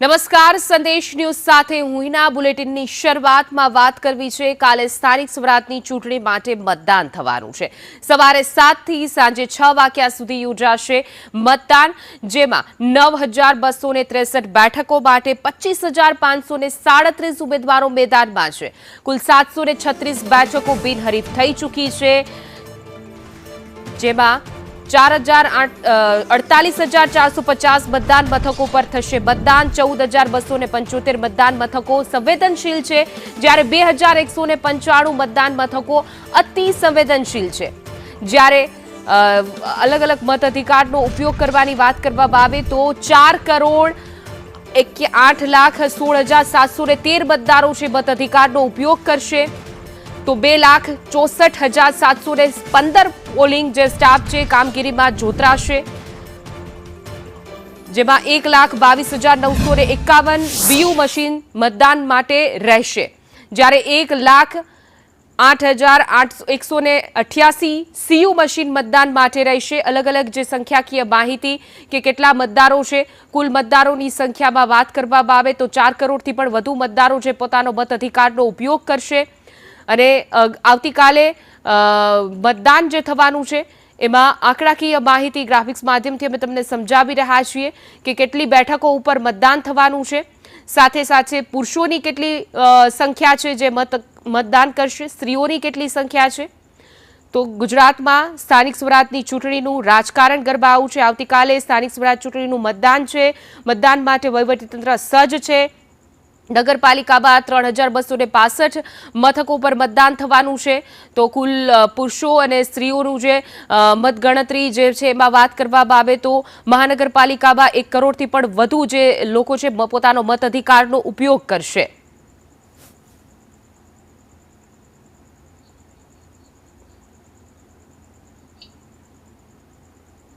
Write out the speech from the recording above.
નમસ્કાર, સંદેશ ન્યૂઝ સાથે હું હિના. બુલેટિનની શરૂઆતમાં વાત કરવી છે. કાલે સ્થાનિક સ્વરાજની ચૂંટણી માટે મતદાન થવાનું છે. સવારે 7 થી સાંજે 6 વાગ્યા સુધી યોજાશે મતદાન, જેમાં 9,263 બેઠકો માટે 25,537 ઉમેદવારો મેદાનમાં છે. કુલ 736 બેઠકો બિનહરીફ થઈ ચૂકી છે, જેમાં 48,450 મતદાન મથકો પર થશે મતદાન. 14,275 મતદાન મથકો સંવેદનશીલ છે, જ્યારે 2,195 મતદાન મથકો અતિ સંવેદનશીલ છે. જ્યારે અલગ અલગ મતાધિકારનો ઉપયોગ કરવાની વાત કરવામાં આવે તો 4,08,16,713 મતદારો છે મતાધિકારનો ઉપયોગ કરશે. તો 2,64,715 પોલિંગ જે સ્ટાફ છે કામગીરીમાં જોતરાશે, જેમાં 1,22,951 વીયુ મશીન મતદાન માટે રહેશે, જ્યારે 1,08,188 સીયુ મશીન મતદાન માટે રહેશે. અલગ અલગ જે સંખ્યાકીય માહિતી કે કેટલા મતદારો છે, કુલ મતદારોની સંખ્યામાં વાત કરવામાં આવે તો 4 કરોડથી પણ વધુ મતદારો છે પોતાનો મત અધિકારનો ઉપયોગ કરશે. અને આવતીકાલે મતદાન જે થવાનું છે એમાં આંકડાકીય માહિતી ગ્રાફિક્સ માધ્યમથી અમે તમને સમજાવી રહ્યા છીએ કે કેટલી બેઠકો ઉપર મતદાન થવાનું છે, સાથે સાથે પુરુષોની કેટલી સંખ્યા છે જે મતદાન કરશે, સ્ત્રીઓની કેટલી સંખ્યા છે. તો ગુજરાતમાં સ્થાનિક સ્વરાજની ચૂંટણીનું રાજકારણ ગરમાવું છે. આવતીકાલે સ્થાનિક સ્વરાજ ચૂંટણીનું મતદાન છે. મતદાન માટે વહીવટીતંત્ર સજ્જ છે. નગરપાલિકામાં 3,265 મથકો પર મતદાન થવાનું છે. તો કુલ પુરુષો અને સ્ત્રીઓનું જે મતગણતરી જે છે એમાં વાત કરવામાં આવે તો મહાનગરપાલિકામાં 1 કરોડથી પણ વધુ જે લોકો છે પોતાનો મત અધિકારનો ઉપયોગ કરશે.